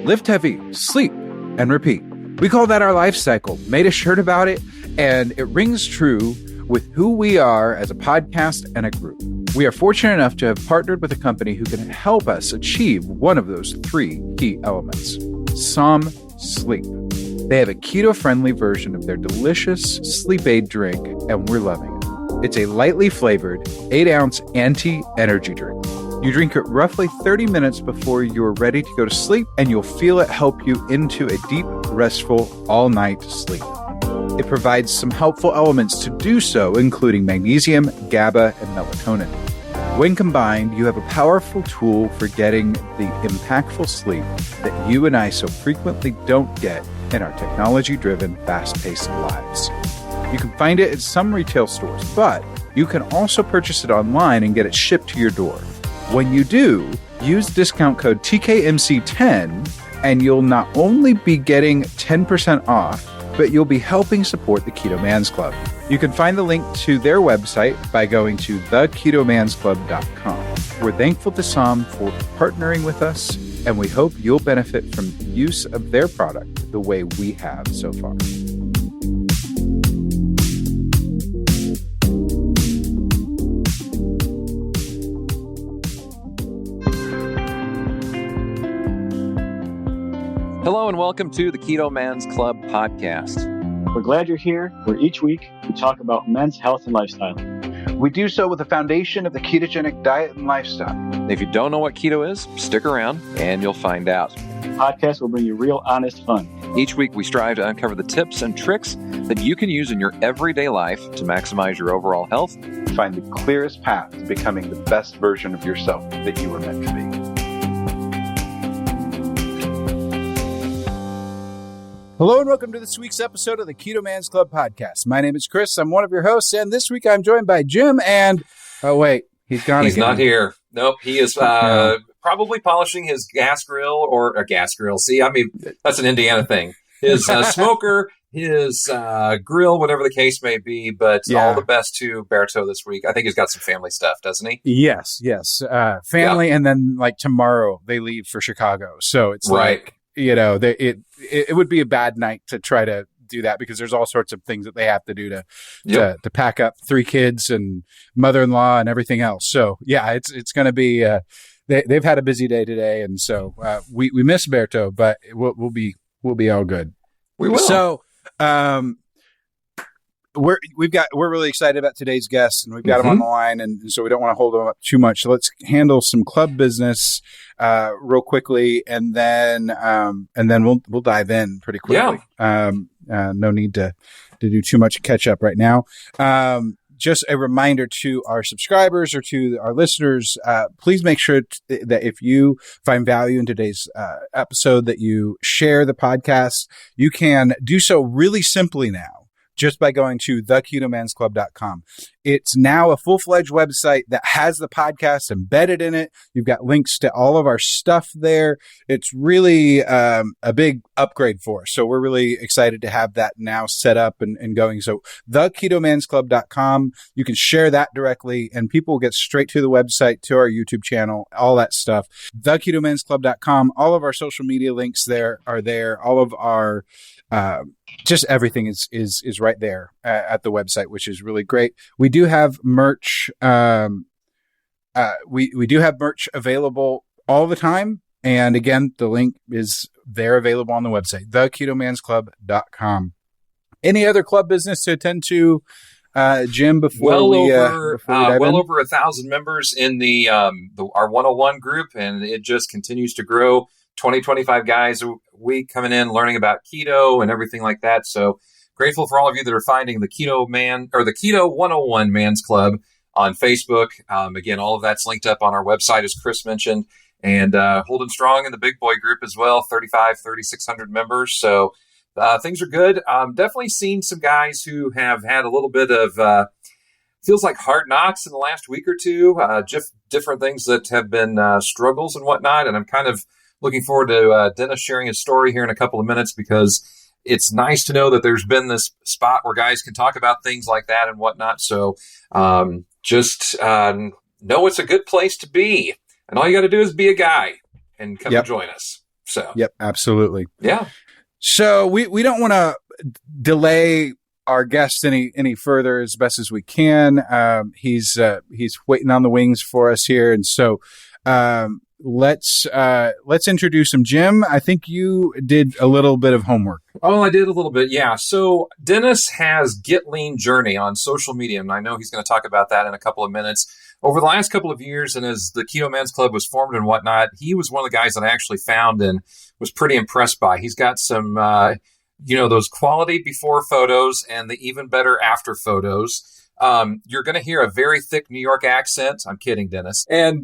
lift heavy, sleep, and repeat. We call that our life cycle, made a shirt about it, and it rings true with who we are as a podcast and a group. We are fortunate enough to have partnered with a company who can help us achieve one of those three key elements: Som Sleep. They have a keto-friendly version of their delicious sleep aid drink, and we're loving it. It's a lightly flavored 8-ounce anti-energy drink. You drink it roughly 30 minutes before you're ready to go to sleep, and you'll feel it help you into a deep, restful, all-night sleep. It provides some helpful elements to do so, including magnesium, GABA, and melatonin. When combined, you have a powerful tool for getting the impactful sleep that you and I so frequently don't get in our technology-driven, fast-paced lives. You can find it at some retail stores, but you can also purchase it online and get it shipped to your door. When you do, use discount code TKMC10 and you'll not only be getting 10% off, but you'll be helping support the Keto Man's Club. You can find the link to their website by going to theketomansclub.com. We're thankful to Som for partnering with us, and we hope you'll benefit from the use of their product the way we have so far. Hello and welcome to the Keto Man's Club podcast. We're glad you're here, where each week we talk about men's health and lifestyle. We do so with the foundation of the ketogenic diet and lifestyle. If you don't know what keto is, stick around and you'll find out. The podcast will bring you real, honest fun. Each week we strive to uncover the tips and tricks that you can use in your everyday life to maximize your overall health. Find the clearest path to becoming the best version of yourself that you were meant to be. Hello and welcome to this week's episode of the Keto Man's Club podcast. My name is Chris. I'm one of your hosts, and this week I'm joined by Jim and... Oh, wait. He's gone He's again. not here. Nope. He is probably polishing his gas grill or a gas grill. See, I mean, that's an Indiana thing. His smoker, his grill, whatever the case may be. But all the best to Berto this week. I think he's got some family stuff, doesn't he? Yes. Family, and then like tomorrow they leave for Chicago. So it's like... You know, it would be a bad night to try to do that because there's all sorts of things that they have to do to pack up 3 kids and mother-in-law and everything else. So yeah, it's going to be they've had a busy day today, and so we miss Berto, but we'll be all good. We will. So we're really excited about today's guest, and we've got him on the line, and so we don't want to hold him up too much. So let's handle some club business real quickly, and then we'll dive in pretty quickly. No need to do too much catch up right now. Just a reminder to our subscribers or to our listeners, please make sure that if you find value in today's episode, that you share the podcast. You can do so really simply now, just by going to theketomansclub.com. It's now a full-fledged website that has the podcast embedded in it. You've got links to all of our stuff there. It's really a big upgrade for us. So we're really excited to have that now set up and going. So theketomansclub.com, you can share that directly and people will get straight to the website, to our YouTube channel, all that stuff. Theketomansclub.com, all of our social media links there are there. All of our just everything is right there at the website, which is really great. We do have merch. We do have merch available all the time. And again, the link is there available on the website, theketomansclub.com. Any other club business to attend to, Jim, before we dive in? Well over 1,000 members in the our 101 group, and it just continues to grow. 20-25 guys a week coming in, learning about keto and everything like that. So grateful for all of you that are finding the Keto Man or the Keto 101 Man's Club on Facebook. Again, all of that's linked up on our website, as Chris mentioned, and holding strong in the big boy group as well, 3,600 members. So things are good. Definitely seen some guys who have had a little bit of feels like hard knocks in the last week or two, different things that have been struggles and whatnot. And I'm kind of looking forward to Dennis sharing his story here in a couple of minutes, because it's nice to know that there's been this spot where guys can talk about things like that and whatnot. So just know it's a good place to be. And all you got to do is be a guy and come and join us. So, Yep, absolutely. yeah. So we don't want to delay our guest any further as best as we can. He's waiting on the wings for us here, and so let's introduce him. Jim, I think you did a little bit of homework. Oh, I did a little bit, yeah. So Dennis has Get Lean Journey on social media, and I know he's going to talk about that in a couple of minutes. Over the last couple of years, and as the Keto Men's Club was formed and whatnot, he was one of the guys that I actually found and was pretty impressed by. He's got some, those quality before photos and the even better after photos. You're going to hear a very thick New York accent. I'm kidding, Dennis. And,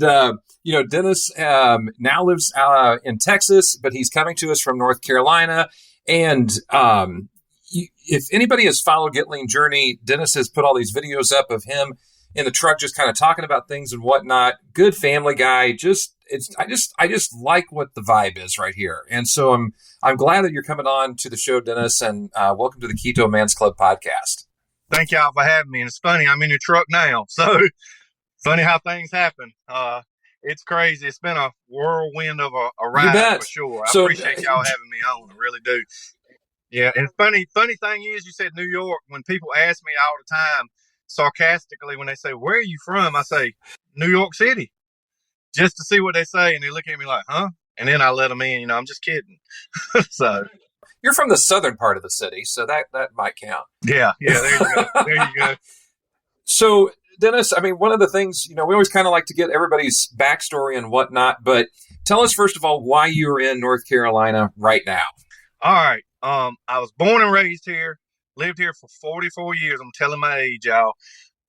Dennis now lives in Texas, but he's coming to us from North Carolina. And if anybody has followed Get Lean Journey, Dennis has put all these videos up of him in the truck, just kind of talking about things and whatnot. Good family guy. I just like what the vibe is right here. And so I'm glad that you're coming on to the show, Dennis, and welcome to the Keto Men's Club podcast. Thank y'all for having me. And it's funny, I'm in the truck now. So funny how things happen. It's crazy. It's been a whirlwind of a ride for sure. I appreciate y'all having me on. I really do. Yeah. And funny thing is, you said New York. When people ask me all the time, sarcastically, when they say, "Where are you from?" I say, New York City, just to see what they say. And they look at me like, huh? And then I let them in, I'm just kidding. So you're from the southern part of the city, so that might count. Yeah, there you go. There you go. So, Dennis, I mean, one of the things, we always kind of like to get everybody's backstory and whatnot, but tell us, first of all, why you're in North Carolina right now. All right. I was born and raised here, lived here for 44 years. I'm telling my age, y'all.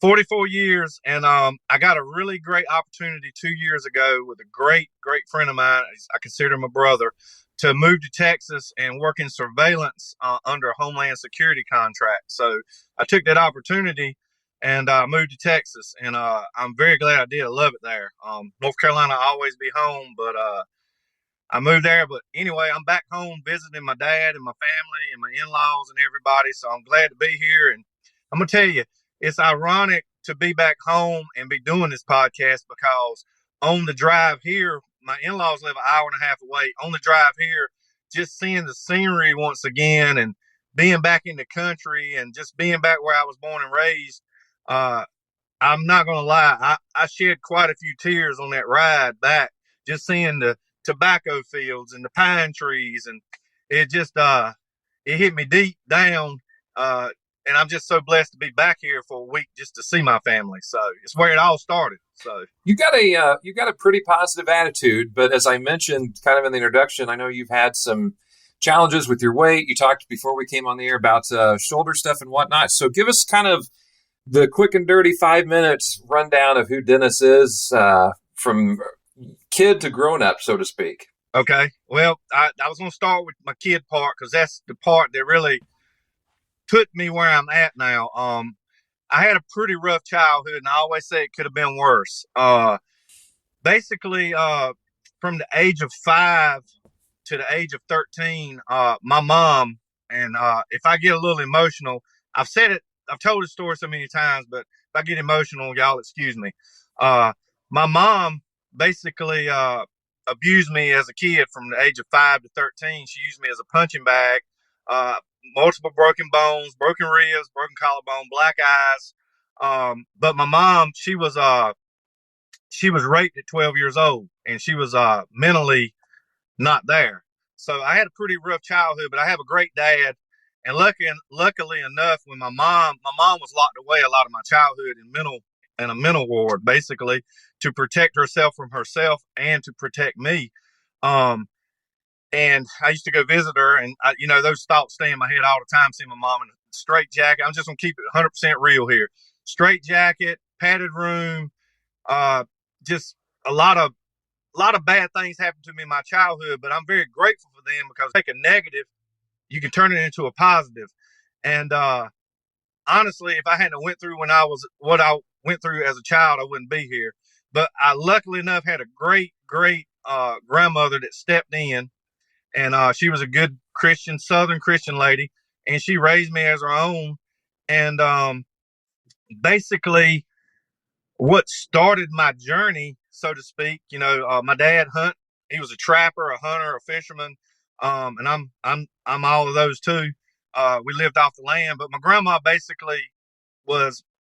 44 years, and I got a really great opportunity 2 years ago with a great friend of mine. I consider him a brother, to move to Texas and work in surveillance under a Homeland Security contract. So I took that opportunity and moved to Texas, and I'm very glad I did. I love it there. North Carolina will always be home, but I moved there. But anyway, I'm back home visiting my dad and my family and my in-laws and everybody, so I'm glad to be here. And I'm going to tell you, it's ironic to be back home and be doing this podcast, because on the drive here, my in-laws live an hour and a half away. On the drive here, just seeing the scenery once again and being back in the country and just being back where I was born and raised, I'm not going to lie, I shed quite a few tears on that ride back, just seeing the tobacco fields and the pine trees. And it just, it hit me deep down. And I'm just so blessed to be back here for a week just to see my family. So it's where it all started. So you got a pretty positive attitude, but as I mentioned kind of in the introduction, I know you've had some challenges with your weight. You talked before we came on the air about shoulder stuff and whatnot. So give us kind of the quick and dirty 5 minutes rundown of who Dennis is, from kid to grown up, so to speak. Okay. Well, I was going to start with my kid part, because that's the part that really put me where I'm at now. I had a pretty rough childhood, and I always say it could have been worse. Basically, from the age of 5 to the age of 13, my mom, and if I get a little emotional, I've told this story so many times, but if I get emotional, y'all excuse me. My mom basically abused me as a kid from the age of 5 to 13. She used me as a punching bag. Multiple broken bones, broken ribs, broken collarbone, black eyes. But my mom, she was raped at 12 years old, and she was mentally not there. So I had a pretty rough childhood, but I have a great dad. And luckily enough, when my mom was locked away a lot of my childhood in a mental ward, basically to protect herself from herself and to protect me. And I used to go visit her, and those thoughts stay in my head all the time, seeing my mom in a straight jacket. I'm just going to keep it 100% real here. Straight jacket, padded room, just a lot of bad things happened to me in my childhood, but I'm very grateful for them, because take a negative, you can turn it into a positive. And honestly, if I hadn't went through what I went through as a child, I wouldn't be here. But I luckily enough had a great grandmother that stepped in. And she was a good Southern Christian lady, and she raised me as her own. And basically, what started my journey, so to speak, my dad He was a trapper, a hunter, a fisherman, and I'm all of those too. We lived off the land, but my grandma basically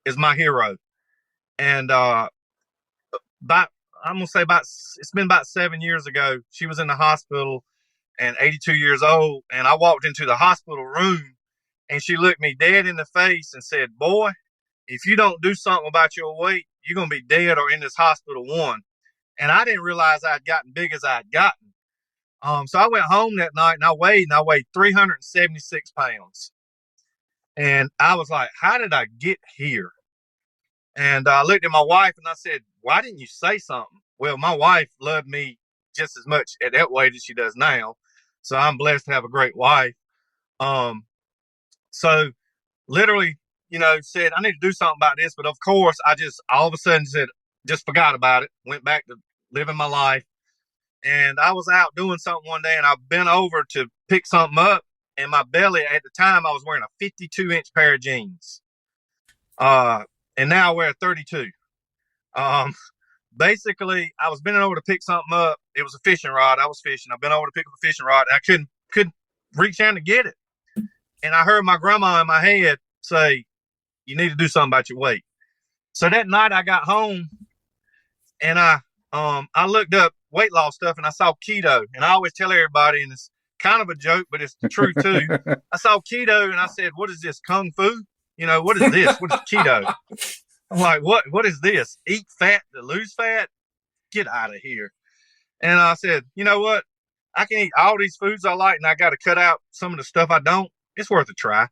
is my hero. And about I'm gonna say it's been about 7 years ago. She was in the hospital and 82 years old, and I walked into the hospital room, and she looked me dead in the face and said, "Boy, if you don't do something about your weight, you're gonna be dead or in this hospital one." And I didn't realize I'd gotten big as I'd gotten. So I went home that night and I weighed 376 pounds. And I was like, how did I get here? And I looked at my wife and I said, why didn't you say something? Well, my wife loved me just as much at that weight as she does now. So I'm blessed to have a great wife. So literally, said, I need to do something about this. But of course, I just all of a sudden just forgot about it, went back to living my life. And I was out doing something one day and I bent over to pick something up. And my belly, at the time, I was wearing a 52-inch pair of jeans. And now I wear a 32. Basically, I was bending over to pick something up. It was a fishing rod. I was fishing. I bent over to pick up a fishing rod. I couldn't reach down to get it. And I heard my grandma in my head say, you need to do something about your weight. So that night I got home and I looked up weight loss stuff and I saw keto. And I always tell everybody, and it's kind of a joke, but it's the truth too. I saw keto and I said, what is this, kung fu? What is this? What is keto? I'm like, what is this? Eat fat to lose fat? Get out of here. And I said, you know what? I can eat all these foods I like and I got to cut out some of the stuff I don't. It's worth a try.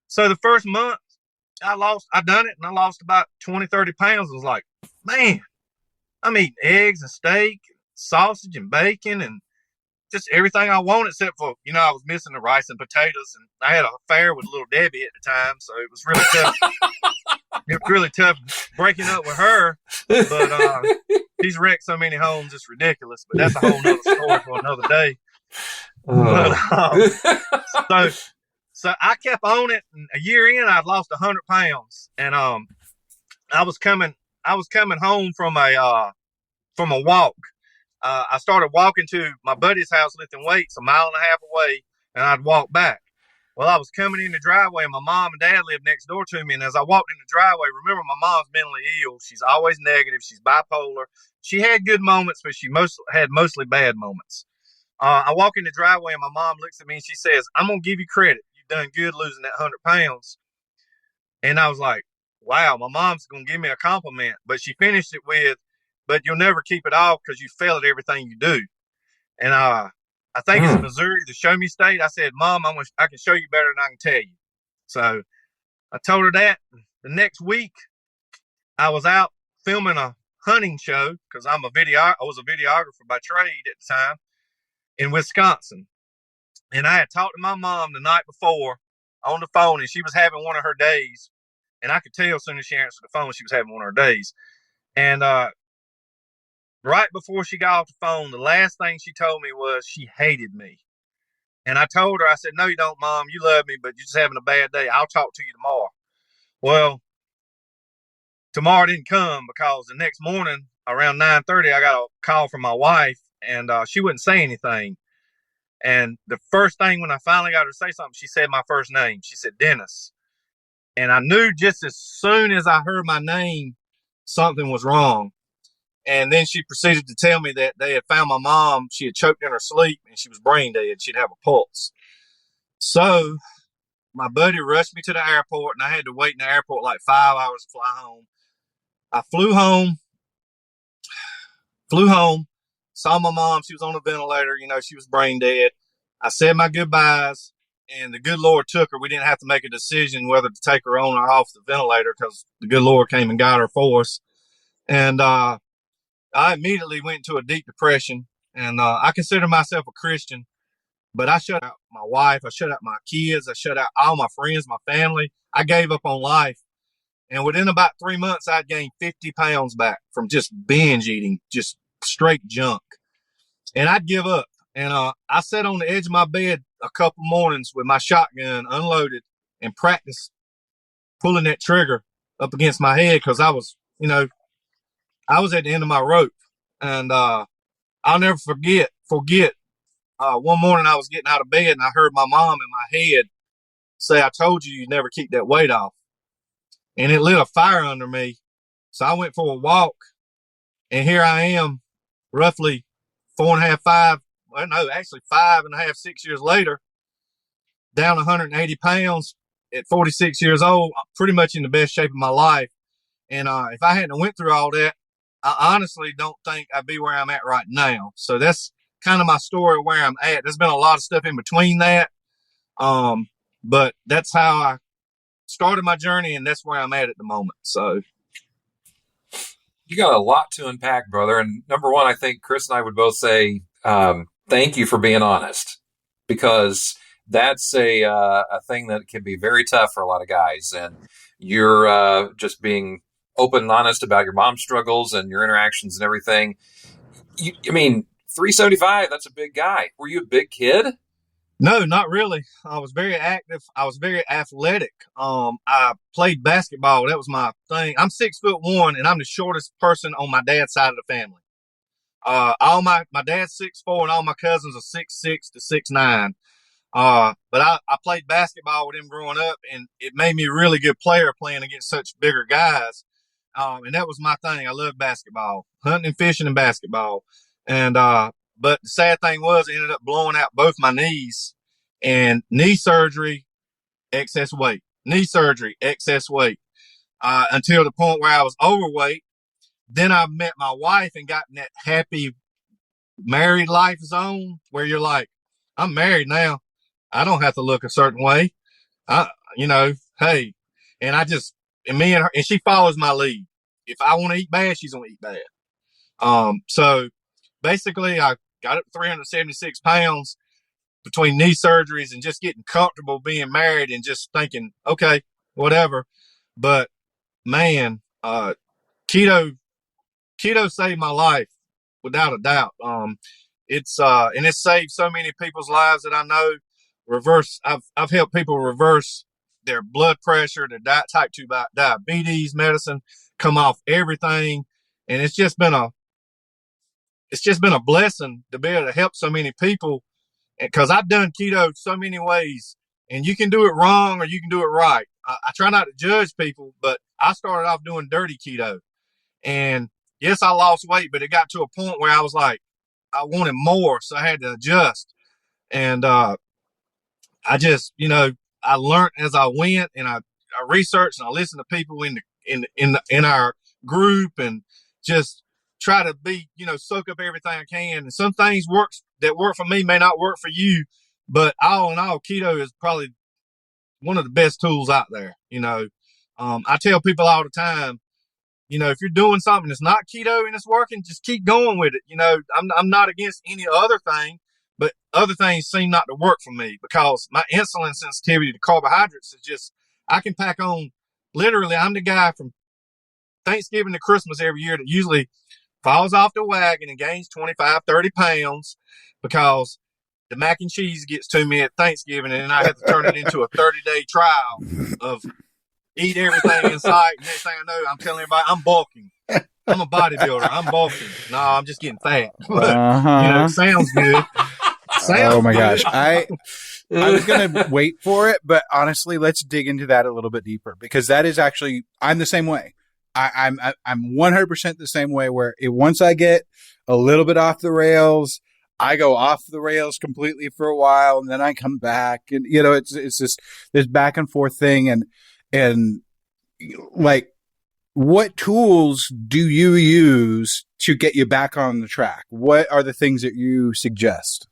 So the first month I done it and I lost about 20, 30 pounds. I was like, man, I'm eating eggs and steak, and sausage and bacon and just everything I want except for, I was missing the rice and potatoes. And I had an affair with little Debbie at the time. So it was really tough. It was really tough breaking up with her. But she's wrecked so many homes, it's ridiculous. But that's a whole nother story for another day. But, so I kept on it. And a year in, I'd lost 100 pounds. And I was coming home from a walk. I started walking to my buddy's house lifting weights 1.5 miles away, and I'd walk back. Well, I was coming in the driveway, and my mom and dad lived next door to me. And as I walked in the driveway, remember, my mom's mentally ill. She's always negative. She's bipolar. She had good moments, but she had mostly bad moments. I walk in the driveway, and my mom looks at me, and she says, I'm going to give you credit. You've done good losing that 100 pounds. And I was like, wow, my mom's going to give me a compliment. But she finished it with, but you'll never keep it off because you fail at everything you do. And I think it's Missouri, the Show Me State. I said, Mom, I can show you better than I can tell you. So I told her that. The next week, I was out filming a hunting show because I was a videographer by trade at the time in Wisconsin. And I had talked to my mom the night before on the phone, and she was having one of her days. And I could tell as soon as she answered the phone, she was having one of her days. And right before she got off the phone, the last thing she told me was she hated me. And I told her, I said, no, you don't, Mom. You love me, but you're just having a bad day. I'll talk to you tomorrow. Well, tomorrow didn't come because the next morning around 9:30, I got a call from my wife, and she wouldn't say anything. And the first thing when I finally got her to say something, she said my first name. She said, Dennis. And I knew just as soon as I heard my name, something was wrong. And then she proceeded to tell me that they had found my mom. She had choked in her sleep and she was brain dead. She'd have a pulse. So my buddy rushed me to the airport and I had to wait in the airport like 5 hours to fly home. I flew home, saw my mom. She was on a ventilator. She was brain dead. I said my goodbyes and the good Lord took her. We didn't have to make a decision whether to take her on or off the ventilator because the good Lord came and got her for us. And, I immediately went into a deep depression, and I consider myself a Christian, but I shut out my wife. I shut out my kids. I shut out all my friends, my family. I gave up on life. And within about 3 months, I'd gained 50 pounds back from just binge eating, just straight junk. And I'd give up. And I sat on the edge of my bed a couple mornings with my shotgun unloaded and practiced pulling that trigger up against my head because I was at the end of my rope. And I I'll never forget. One morning I was getting out of bed and I heard my mom in my head say, "I told you you'd never keep that weight off." And it lit a fire under me. So I went for a walk, and here I am, roughly 4.5, 5, well, no, actually 5.5, 6 years later, down 180 pounds at 46 years old, pretty much in the best shape of my life. And if I hadn't went through all that, I honestly don't think I'd be where I'm at right now. So that's kind of my story of where I'm at. There's been a lot of stuff in between that. But that's how I started my journey, and that's where I'm at the moment. So you got a lot to unpack, brother. And number one, I think Chris and I would both say thank you for being honest, because that's a thing that can be very tough for a lot of guys. And you're just being open and honest about your mom's struggles and your interactions and everything. I mean, 375, that's a big guy. Were you a big kid? No, not really. I was very active. I was very athletic. I played basketball. That was my thing. I'm 6'1", and I'm the shortest person on my dad's side of the family. All my dad's 6'4", and all my cousins are 6'6" to 6'9". But I played basketball with him growing up, and it made me a really good player playing against such bigger guys. And that was my thing. I loved basketball, hunting and fishing and basketball. And, but the sad thing was I ended up blowing out both my knees, and knee surgery, excess weight, knee surgery, excess weight, until the point where I was overweight. Then I met my wife and got in that happy married life zone where you're like, I'm married now. I don't have to look a certain way. Hey, and and me and her, and she follows my lead. If I want to eat bad, she's going to eat bad. So basically I got up to 376 pounds between knee surgeries and just getting comfortable being married and just thinking, okay, whatever. But man, keto saved my life without a doubt. It's saved so many people's lives that I know. I've helped people reverse their blood pressure, their type 2 diabetes medicine, come off everything. And it's just been a blessing to be able to help so many people, because I've done keto so many ways, and you can do it wrong or you can do it right. I try not to judge people, but I started off doing dirty keto, and yes, I lost weight, but it got to a point where I was like, I wanted more. So I had to adjust. And, I learned as I went, and I researched and I listened to people in our group, and just try to soak up everything I can. And some things that work for me may not work for you, but all in all, keto is probably one of the best tools out there. I tell people all the time, if you're doing something that's not keto and it's working, just keep going with it. I'm not against any other thing, but other things seem not to work for me because my insulin sensitivity to carbohydrates is just, I can pack on, literally, I'm the guy from Thanksgiving to Christmas every year that usually falls off the wagon and gains 25, 30 pounds because the mac and cheese gets to me at Thanksgiving, and then I have to turn it into a 30-day trial of eat everything in sight. Next thing I know, I'm telling everybody I'm bulking. I'm a bodybuilder. I'm bulking. No, I'm just getting fat. But, sounds good. Oh my gosh. I was going to wait for it, but honestly, let's dig into that a little bit deeper, because that is actually, I'm the same way. I'm 100% the same way, where once I get a little bit off the rails, I go off the rails completely for a while, and then I come back, and it's this back and forth thing. And like, what tools do you use to get you back on the track? What are the things that you suggest?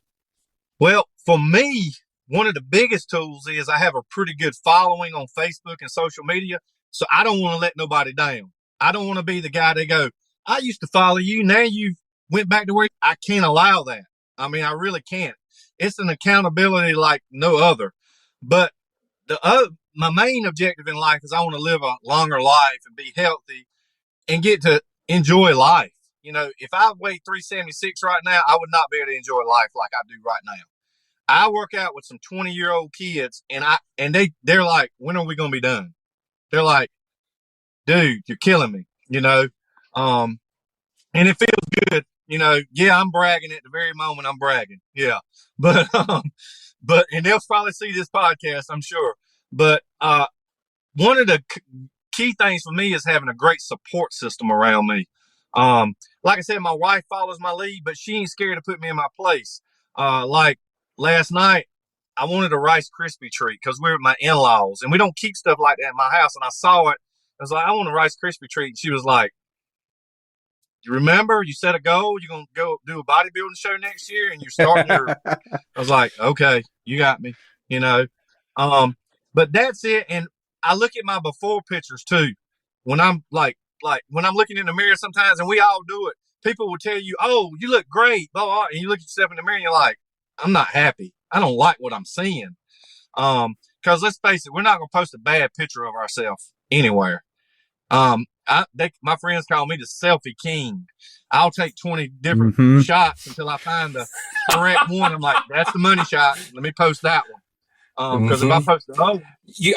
Well, for me, one of the biggest tools is I have a pretty good following on Facebook and social media. So I don't want to let nobody down. I don't want to be the guy that go, I used to follow you. Now you went back to where I can't allow that. I mean, I really can't. It's an accountability like no other. But my main objective in life is I want to live a longer life and be healthy and get to enjoy life. If I weighed 376 right now, I would not be able to enjoy life like I do right now. I work out with some 20-year-old kids, and they're like, when are we going to be done? They're like, dude, you're killing me, And it feels good yeah, I'm bragging at the very moment I'm bragging. Yeah. But, and they'll probably see this podcast, I'm sure. But, one of the key things for me is having a great support system around me. Like I said, my wife follows my lead, but she ain't scared to put me in my place. Like last night, I wanted a Rice Krispie treat because we're with my in-laws and we don't keep stuff like that in my house. And I saw it. I was like, I want a Rice Krispie treat. And she was like, you remember you set a goal, you're going to go do a bodybuilding show next year and you're starting your, I was like, okay, you got me, but that's it. And I look at my before pictures too. When I'm like when I'm looking in the mirror sometimes, and we all do it, people will tell you, oh, you look great, blah, blah, and you look at yourself in the mirror and you're like, I'm not happy. I don't like what I'm seeing. Cause let's face it, we're not going to post a bad picture of ourselves anywhere. My friends call me the selfie king. I'll take 20 different shots until I find the correct one. I'm like, that's the money shot. Let me post that one. Because if I post the other one,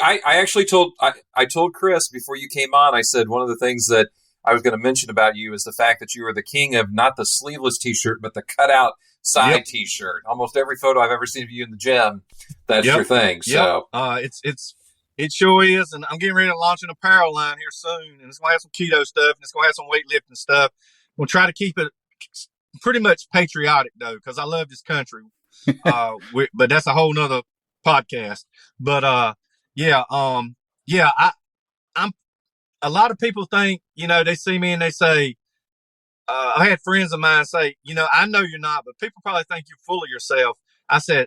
I actually told Chris before you came on. I said one of the things that I was going to mention about you is the fact that you are the king of not the sleeveless T-shirt, but the cutout side T-shirt. Almost every photo I've ever seen of you in the gym, that's your thing. So it sure is, and I'm getting ready to launch an apparel line here soon, and it's going to have some keto stuff, and it's going to have some weightlifting stuff. We'll try to keep it pretty much patriotic, though, because I love this country. But that's a whole nother podcast. But I'm a lot of people think, they see me and they say, I had friends of mine say, I know you're not, but people probably think you're full of yourself. I said,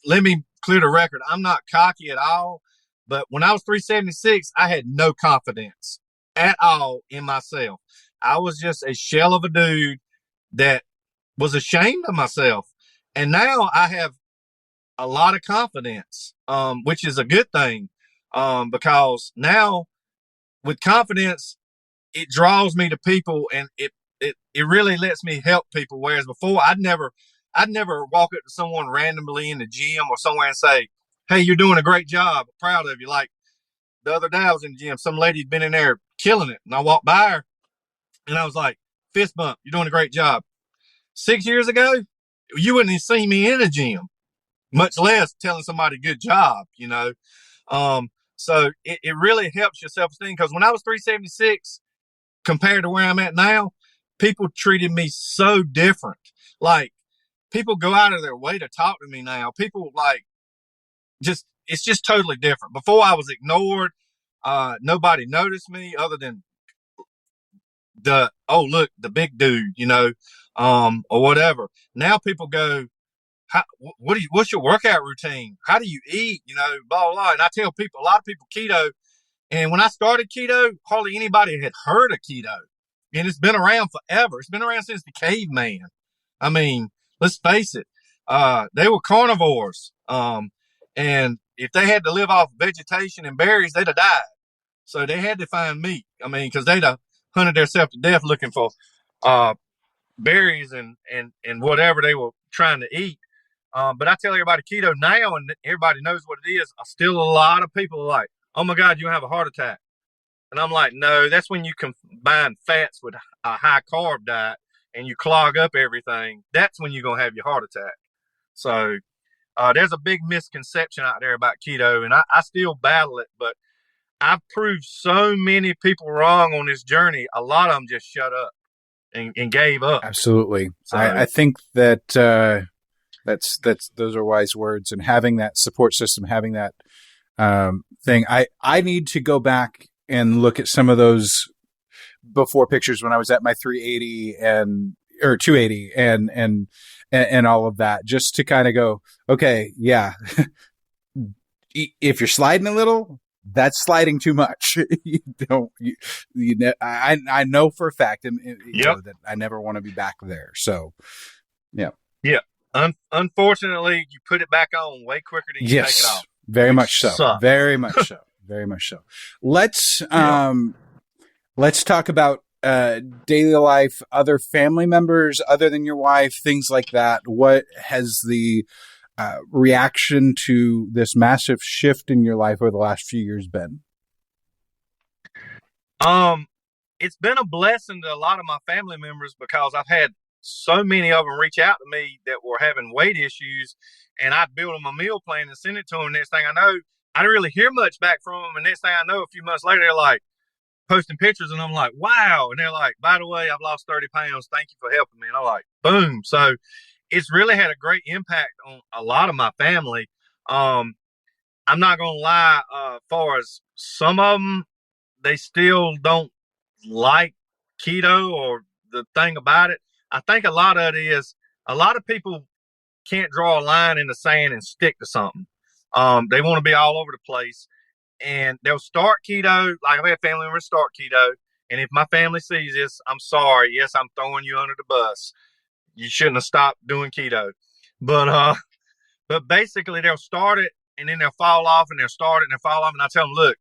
let me clear the record. I'm not cocky at all. But when I was 376, I had no confidence at all in myself. I was just a shell of a dude that was ashamed of myself. And now I have a lot of confidence, which is a good thing, because now with confidence, it draws me to people and it really lets me help people. Whereas before, I'd never walk up to someone randomly in the gym or somewhere and say, hey, you're doing a great job. I'm proud of you. Like the other day I was in the gym, some lady'd been in there killing it. And I walked by her and I was like, fist bump, you're doing a great job. 6 years ago, you wouldn't have seen me in a gym, much less telling somebody good job, So it really helps your self-esteem, because when I was 376 compared to where I'm at now, people treated me so different. Like people go out of their way to talk to me now. People it's just totally different. Before I was ignored. Nobody noticed me other than look, the big dude, or whatever. Now people go, what's your workout routine? How do you eat? Blah, blah, blah. And I tell a lot of people keto. And when I started keto, hardly anybody had heard of keto. And it's been around forever. It's been around since the caveman. I mean, let's face it. They were carnivores. And if they had to live off vegetation and berries, they'd have died. So they had to find meat. I mean, because they'd have hunted themselves to death looking for berries and whatever they were trying to eat. But I tell everybody keto now, and everybody knows what it is. Still a lot of people are like, oh my God, you're going to have a heart attack. And I'm like, no, that's when you combine fats with a high carb diet and you clog up everything. That's when you're going to have your heart attack. So there's a big misconception out there about keto, and I still battle it, but I've proved so many people wrong on this journey. A lot of them just shut up and gave up. Absolutely. So, I think that that's those are wise words, and having that support system, having that thing. I need to go back and look at some of those before pictures when I was at my 380 or 280 and all of that, just to kind of go, okay, yeah. If you're sliding a little, that's sliding too much. I know for a fact that I never want to be back there. So, yeah. Yeah. Unfortunately, you put it back on way quicker than you take it off. Very much so. Very much so. Very much so. Let's talk about daily life, other family members other than your wife, things like that. What has the reaction to this massive shift in your life over the last few years been? It's been a blessing to a lot of my family members, because I've had so many of them reach out to me that were having weight issues, and I'd build them a meal plan and send it to them. Next thing I know, I didn't really hear much back from them. And next thing I know, a few months later, they're like posting pictures, and I'm like, wow. And they're like, by the way, I've lost 30 pounds. Thank you for helping me. And I'm like, boom. So it's really had a great impact on a lot of my family. I'm not going to lie, as far as some of them, they still don't like keto or the thing about it. I think a lot of it is a lot of people can't draw a line in the sand and stick to something. They want to be all over the place, and they'll start keto. Like I've had family members start keto, and if my family sees this, I'm sorry. Yes, I'm throwing you under the bus. You shouldn't have stopped doing keto. But basically they'll start it and then they'll fall off, and they'll start it and they'll fall off. And I tell them, look,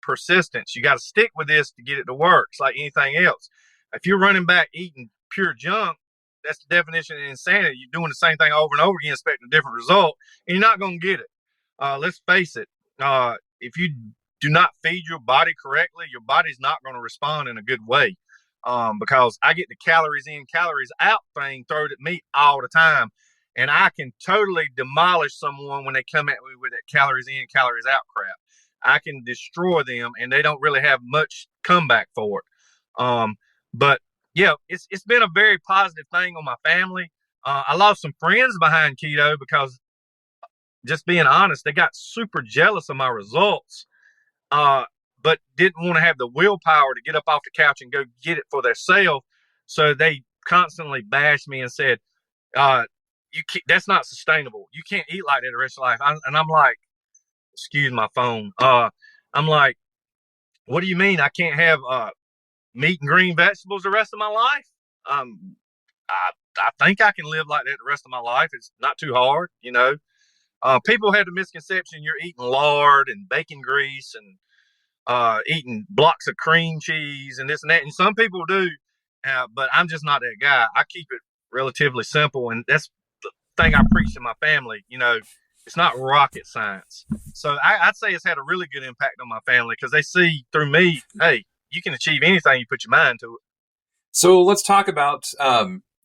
persistence. You got to stick with this to get it to work. It's like anything else. If you're running back eating pure junk, that's the definition of insanity. You're doing the same thing over and over again, expecting a different result, and you're not going to get it. Let's face it. If you do not feed your body correctly, your body's not going to respond in a good way. Because I get the calories in, calories out thing thrown at me all the time. And I can totally demolish someone when they come at me with that calories in, calories out crap. I can destroy them, and they don't really have much comeback for it. But yeah, it's been a very positive thing on my family. I lost some friends behind keto because, just being honest, they got super jealous of my results, but didn't want to have the willpower to get up off the couch and go get it for themselves. So they constantly bashed me and said, that's not sustainable. You can't eat like that the rest of your life. And I'm like, excuse my phone. I'm like, what do you mean I can't have meat and green vegetables the rest of my life? I think I can live like that the rest of my life. It's not too hard, you know. People have the misconception you're eating lard and bacon grease and eating blocks of cream cheese and this and that. And some people do, but I'm just not that guy. I keep it relatively simple, and that's the thing I preach to my family. You know, it's not rocket science. So I'd say it's had a really good impact on my family because they see through me, hey, you can achieve anything you put your mind to it. So let's talk about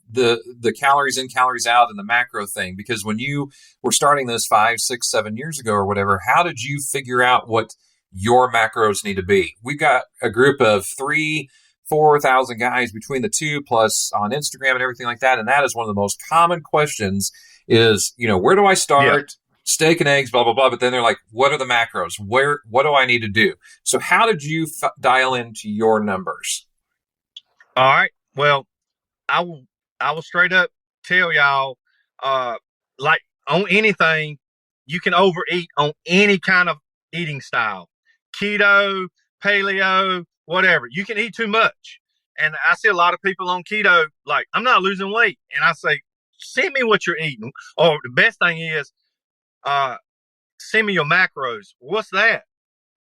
the calories in, calories out, and the macro thing. Because when you were starting this 5, 6, 7 years ago or whatever, how did you figure out what your macros need to be? We've got a group of 3,000-4,000 guys between the two, plus on Instagram and everything like that. And that is one of the most common questions is, you know, where do I start? Yeah. Steak and eggs, blah, blah, blah. But then they're like, what are the macros? What do I need to do? So how did you dial into your numbers? All right. Well, I will straight up tell y'all, like on anything, you can overeat on any kind of eating style. Keto, paleo, whatever. You can eat too much. And I see a lot of people on keto, like, I'm not losing weight. And I say, send me what you're eating. Or the best thing is, send me your macros. What's that?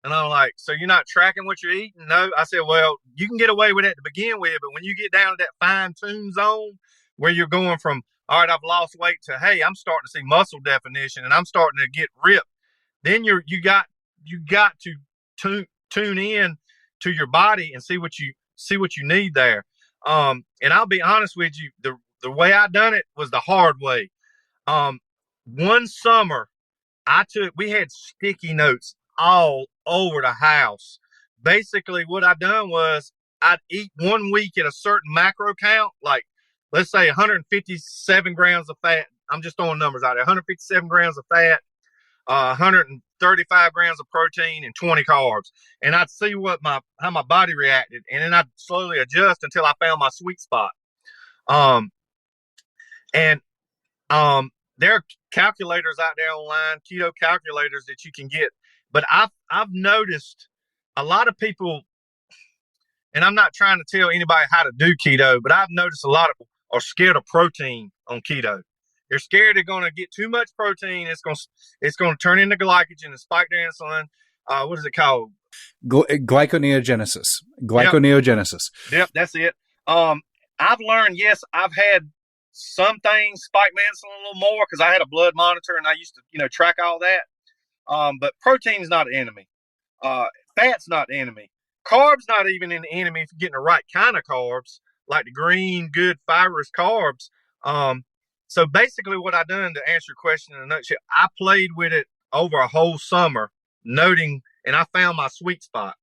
And I'm like, so you're not tracking what you're eating? No. I said, well, you can get away with that to begin with, but when you get down to that fine-tune zone where you're going from, all right, I've lost weight to, hey, I'm starting to see muscle definition and I'm starting to get ripped, then you got to tune in to your body and see what you need there. And I'll be honest with you, the way I done it was the hard way. One summer, we had sticky notes all over the house. Basically, what I done was I'd eat 1 week at a certain macro count, like let's say 157 grams of fat. I'm just throwing numbers out there. 157 grams of fat, 135 grams of protein, and 20 carbs. And I'd see how my body reacted, and then I'd slowly adjust until I found my sweet spot. There are calculators out there online, keto calculators that you can get. But I've noticed a lot of people, and I'm not trying to tell anybody how to do keto, but I've noticed a lot of people are scared of protein on keto. They're scared they're going to get too much protein. It's going to turn into glycogen and spike their insulin. What is it called? Glyconeogenesis. Yep, that's it. I've learned, yes, I've had some things spike my insulin a little more because I had a blood monitor and I used to, track all that. But protein is not an enemy. Fat's not an enemy. Carbs not even an enemy if you're getting the right kind of carbs. like the green, good fibrous carbs. So basically what I done, to answer your question in a nutshell, I played with it over a whole summer, noting, and I found my sweet spot.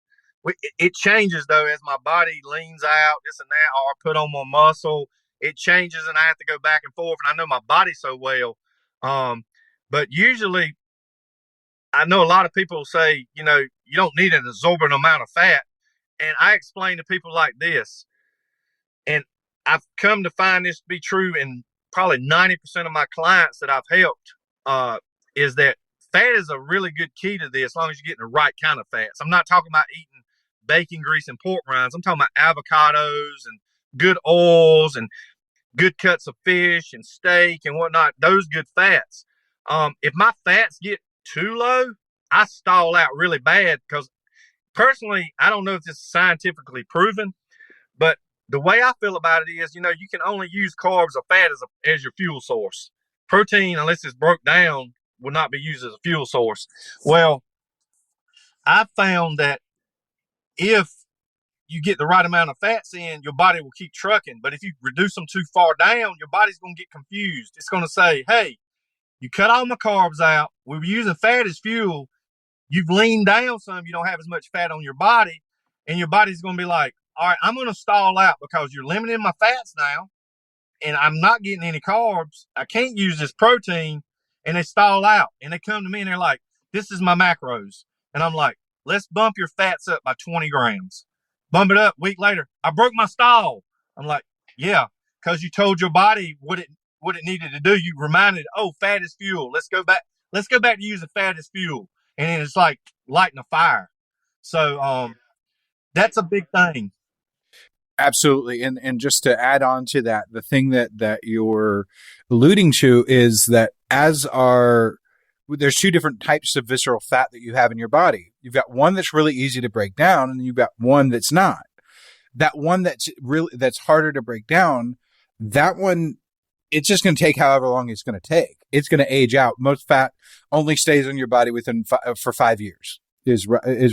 It changes though as my body leans out, this and that, or I put on more muscle. It changes, and I have to go back and forth. And I know my body so well, but usually, I know a lot of people say, you don't need an exorbitant amount of fat, and I explain to people like this, and I've come to find this to be true in probably 90% of my clients that I've helped, is that fat is a really good key to this, as long as you're getting the right kind of fats. I'm not talking about eating bacon grease and pork rinds. I'm talking about avocados and good oils and good cuts of fish and steak and whatnot, those good fats. If my fats get too low, I stall out really bad, because personally, I don't know if this is scientifically proven, but the way I feel about it is, you can only use carbs or fat as your fuel source. Protein, unless it's broke down, will not be used as a fuel source. Well, I found that if you get the right amount of fats in, your body will keep trucking. But if you reduce them too far down, your body's going to get confused. It's going to say, hey, you cut all my carbs out. We were using fat as fuel. You've leaned down some. You don't have as much fat on your body. And your body's going to be like, all right, I'm going to stall out because you're limiting my fats now. And I'm not getting any carbs. I can't use this protein. And they stall out. And they come to me and they're like, this is my macros. And I'm like, let's bump your fats up by 20 grams. Bump it up. Week later, I broke my stall. I'm like, yeah, because you told your body what it needed to do. You reminded, oh, fat is fuel. Let's go back to using fat as fuel. And then it's like lighting a fire. So that's a big thing. Absolutely. And just to add on to that, the thing that you're alluding to is that there's two different types of visceral fat that you have in your body. You've got one that's really easy to break down, and you've got one that's not. That one that's harder to break down, that one, it's just going to take however long it's going to take. It's going to age out. Most fat only stays in your body for 5 years is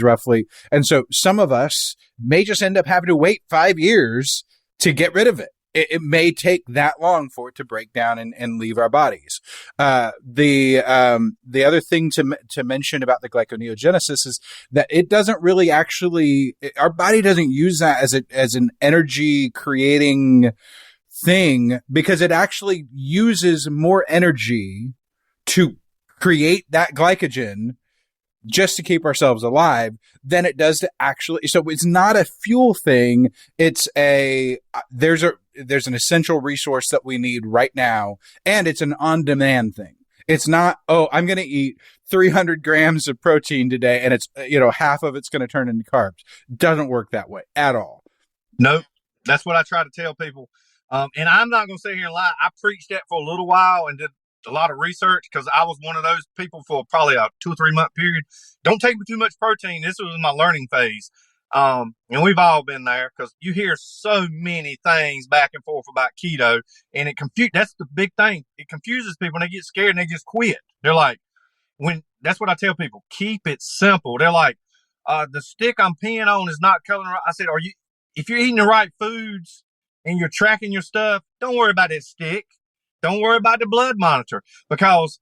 roughly. And so some of us may just end up having to wait 5 years to get rid of it. It may take that long for it to break down and leave our bodies. The other thing to mention about the glyconeogenesis is that it doesn't really our body doesn't use that as an energy creating thing, because it actually uses more energy to create that glycogen just to keep ourselves alive than it does to actually. So it's not a fuel thing. It's there's an essential resource that we need right now, and it's an on-demand thing. It's not, oh, I'm going to eat 300 grams of protein today, and it's, half of it's going to turn into carbs. Doesn't work that way at all. Nope. That's what I try to tell people. And I'm not going to sit here and lie. I preached that for a little while and did a lot of research, because I was one of those people for probably a 2 or 3 month period. Don't take too much protein. This was my learning phase. And we've all been there, because you hear so many things back and forth about keto, and that's the big thing. It confuses people, and they get scared and they just quit. They're like, that's what I tell people, keep it simple. They're like, the stick I'm peeing on is not coloring right. I said, if you're eating the right foods and you're tracking your stuff, don't worry about that stick. Don't worry about the blood monitor, because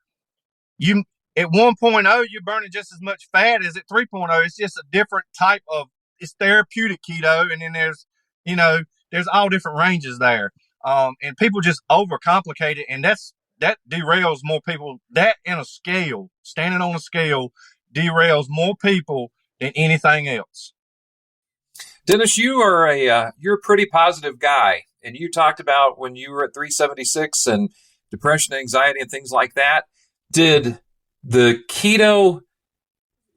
at 1.0, you're burning just as much fat as at 3.0. It's just a different type of, it's therapeutic keto. And then there's all different ranges there. And people just overcomplicate it. And that derails more people. That and a scale, standing on a scale, derails more people than anything else. Dennis, you're a pretty positive guy, and you talked about when you were at 376 and depression, anxiety, and things like that.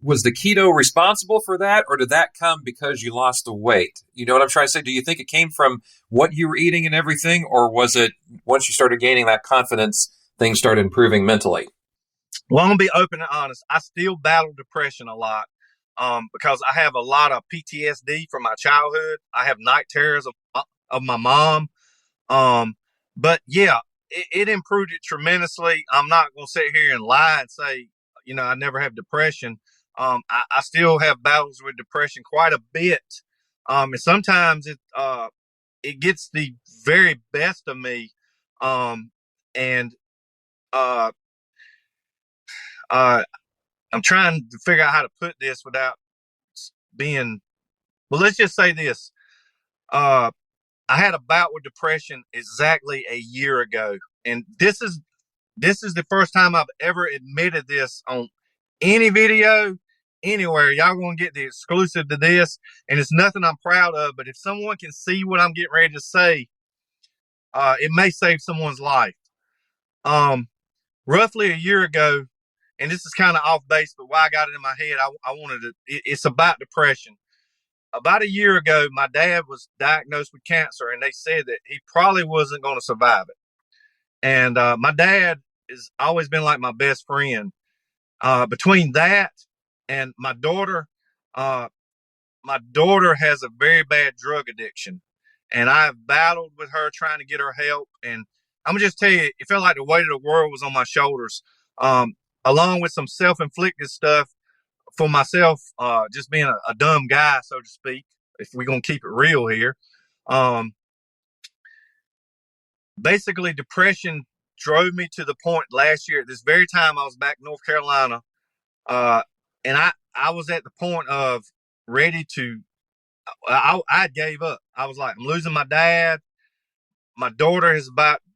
Was the keto responsible for that, or did that come because you lost the weight? You know what I'm trying to say? Do you think it came from what you were eating and everything, or was it once you started gaining that confidence, things started improving mentally? Well, I'm going to be open and honest. I still battle depression a lot. Because I have a lot of PTSD from my childhood. I have night terrors of my mom. But yeah, it improved it tremendously. I'm not going to sit here and lie and say, I never have depression. I still have battles with depression quite a bit. And sometimes it gets the very best of me. And uh, uh, I'm trying to figure out how to put this without being, well, let's just say this. I had a bout with depression exactly a year ago. And this is the first time I've ever admitted this on any video, anywhere. Y'all gonna get the exclusive to this, and it's nothing I'm proud of. But if someone can see what I'm getting ready to say, it may save someone's life. Roughly a year ago, and this is kind of off base, but why I got it in my head, I wanted to. It's about depression. About a year ago, my dad was diagnosed with cancer, and they said that he probably wasn't going to survive it. And my dad has always been like my best friend. Between that and my daughter has a very bad drug addiction, and I've battled with her trying to get her help. And I'm gonna just tell you, it felt like the weight of the world was on my shoulders, along with some self-inflicted stuff for myself, just being a dumb guy, so to speak, if we're going to keep it real here. Basically, depression drove me to the point last year at this very time I was back in North Carolina. And I was at the point of ready to, I gave up. I was like, I'm losing my dad. My daughter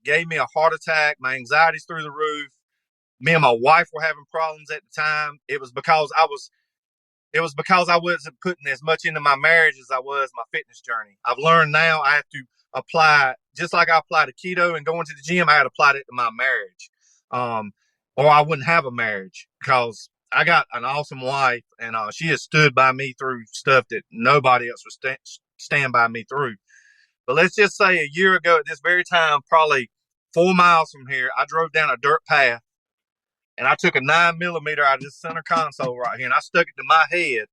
gave me a heart attack. My anxiety's through the roof. Me and my wife were having problems at the time. It was because I wasn't putting as much into my marriage as I was my fitness journey. I've learned now I have to apply, just like I apply to keto and going to the gym, I had to apply it to my marriage. Or I wouldn't have a marriage, because I got an awesome wife, and she has stood by me through stuff that nobody else would stand by me through. But let's just say a year ago at this very time, probably 4 miles from here, I drove down a dirt path, and I took a 9mm out of this center console right here, and I stuck it to my head,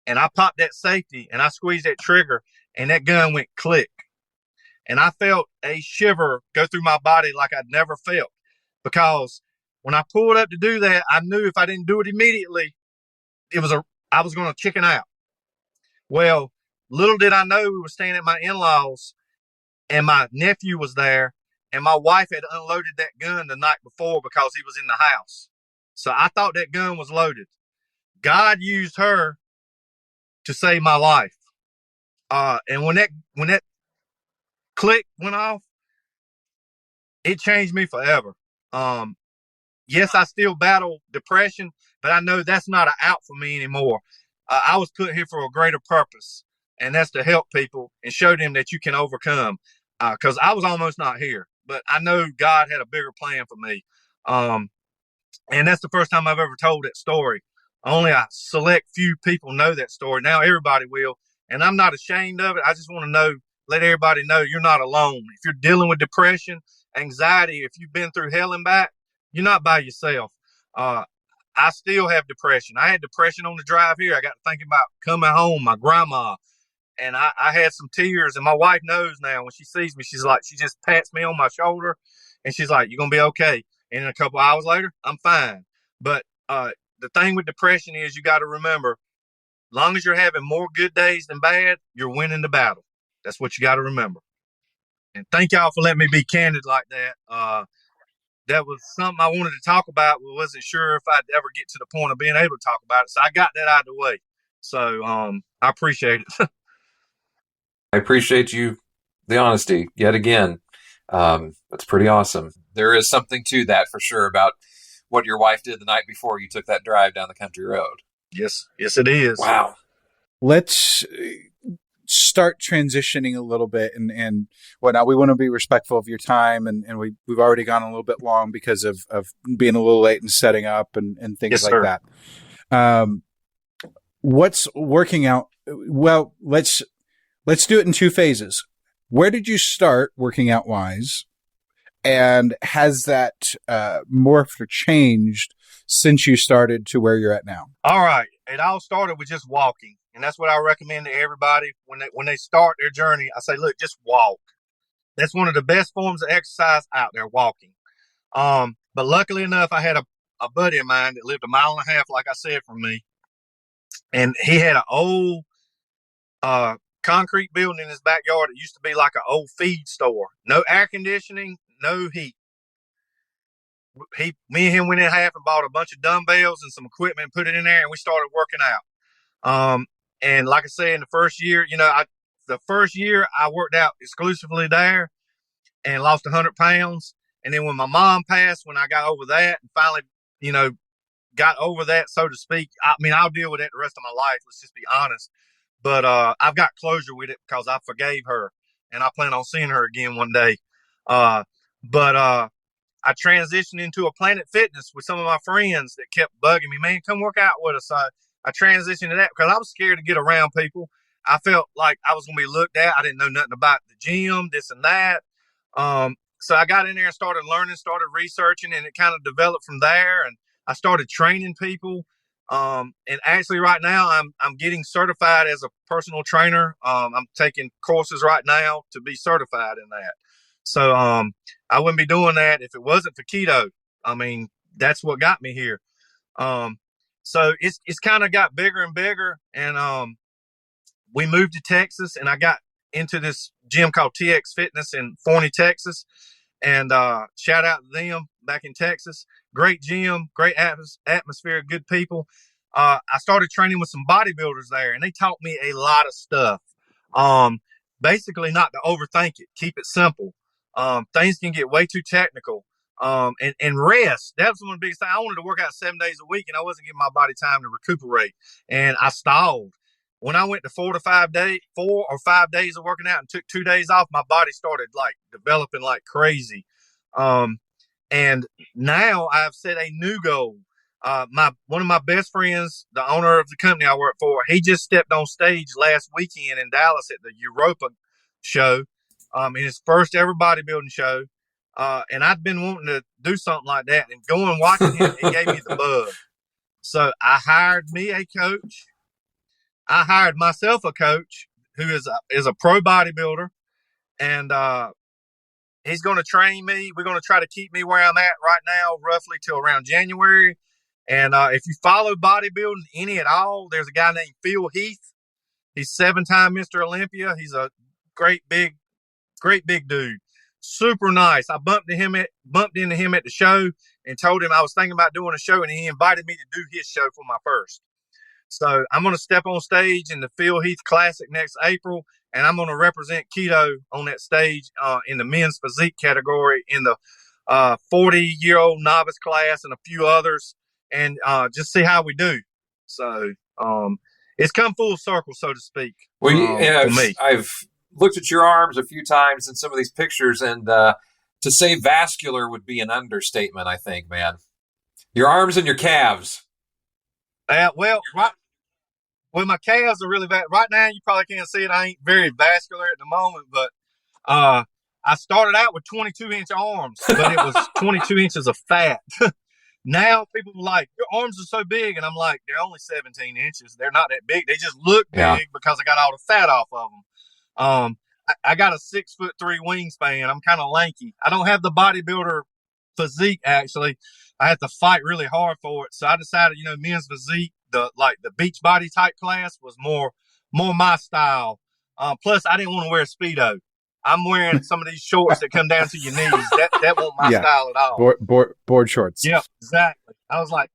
and I popped that safety, and I squeezed that trigger, and that gun went click. And I felt a shiver go through my body like I'd never felt, because when I pulled up to do that, I knew if I didn't do it immediately, I was going to chicken out. Well, little did I know we were staying at my in-laws, and my nephew was there, and my wife had unloaded that gun the night before because he was in the house. So I thought that gun was loaded. God used her to save my life. And when that click went off, it changed me forever. Yes, I still battle depression, but I know that's not an out for me anymore. I was put here for a greater purpose, and that's to help people and show them that you can overcome. Because I was almost not here, but I know God had a bigger plan for me. And that's the first time I've ever told that story. Only a select few people know that story. Now everybody will, and I'm not ashamed of it. I just want to let everybody know you're not alone. If you're dealing with depression, anxiety, if you've been through hell and back, you're not by yourself. I still have depression. I had depression on the drive here. I got to thinking about coming home, my grandma, and I had some tears, and my wife knows now when she sees me, she just pats me on my shoulder, and she's like, you're going to be okay. And a couple hours later, I'm fine. But the thing with depression is you got to remember, as long as you're having more good days than bad, you're winning the battle. That's what you got to remember. And thank y'all for letting me be candid like that. That was something I wanted to talk about, but wasn't sure if I'd ever get to the point of being able to talk about it. So I got that out of the way. So I appreciate it. I appreciate the honesty yet again. That's pretty awesome. There is something to that for sure about what your wife did the night before you took that drive down the country road. Yes, it is. Wow. Let's start transitioning a little bit and whatnot. We want to be respectful of your time, and we've already gone a little bit long because of being a little late and setting up and things yes, like sir. that. What's working out? Well, let's do it in 2 phases. Where did you start working out wise? And has that morphed or changed since you started to where you're at now? All right. It all started with just walking. And that's what I recommend to everybody when they start their journey. I say, look, just walk. That's one of the best forms of exercise out there, walking. But luckily enough, I had a buddy of mine that lived 1.5 miles, like I said, from me. And he had an old concrete building in his backyard. It used to be like an old feed store. No air conditioning, no heat. Me and him went in half and bought a bunch of dumbbells and some equipment and put it in there, and we started working out. And like I said, in the first year, the first year I worked out exclusively there and lost 100 pounds. And then when my mom passed, when I got over that and finally, got over that, so to speak, I'll deal with it the rest of my life. Let's just be honest. But I've got closure with it because I forgave her, and I plan on seeing her again one day. But I transitioned into a Planet Fitness with some of my friends that kept bugging me, man, come work out with us. I transitioned to that because I was scared to get around people. I felt like I was going to be looked at. I didn't know nothing about the gym, this and that. So I got in there and started learning, started researching, and it kind of developed from there. And I started training people. And actually right now I'm getting certified as a personal trainer. I'm taking courses right now to be certified in that. So I wouldn't be doing that if it wasn't for keto. That's what got me here. So it's kind of got bigger and bigger. And we moved to Texas, and I got into this gym called TX Fitness in Forney, Texas. And shout out to them back in Texas. Great gym, great atmosphere, good people. I started training with some bodybuilders there, and they taught me a lot of stuff. Basically not to overthink it. Keep it simple. Things can get way too technical. And rest. That was one of the biggest things. I wanted to work out 7 days a week, and I wasn't giving my body time to recuperate. And I stalled. When I went to 4 or 5 days of working out and took 2 days off, my body started like developing like crazy. And now I've set a new goal. One of my best friends, the owner of the company I work for, he just stepped on stage last weekend in Dallas at the Europa show, in his first ever bodybuilding show. And I'd been wanting to do something like that, and going watching him, it gave me the bug. So I hired me a coach. I hired myself a coach who is a pro bodybuilder, and he's going to train me. We're going to try to keep me where I'm at right now, roughly till around January. And if you follow bodybuilding any at all, there's a guy named Phil Heath. He's 7-time Mr. Olympia. He's a great big dude. Super nice. I bumped into him at the show and told him I was thinking about doing a show, and he invited me to do his show for my first. So I'm going to step on stage in the Phil Heath Classic next April, and I'm going to represent keto on that stage in the men's physique category in the 40-year-old novice class and a few others, and just see how we do. So it's come full circle, so to speak. Well, for me. I've looked at your arms a few times in some of these pictures, and to say vascular would be an understatement, I think, man. Your arms and your calves. My calves are really bad. Right now, you probably can't see it. I ain't very vascular at the moment, but I started out with 22-inch arms, but it was 22 inches of fat. Now people are like, your arms are so big, and I'm like, they're only 17 inches. They're not that big. They just look big because I got all the fat off of them. I got a 6'3" wingspan. I'm kind of lanky. I don't have the bodybuilder physique, actually. I had to fight really hard for it. So I decided, men's physique, the beach body type class was more my style. Plus I didn't want to wear a Speedo. I'm wearing some of these shorts that come down to your knees. That wasn't my style at all. Board shorts. Yeah, exactly. I was like,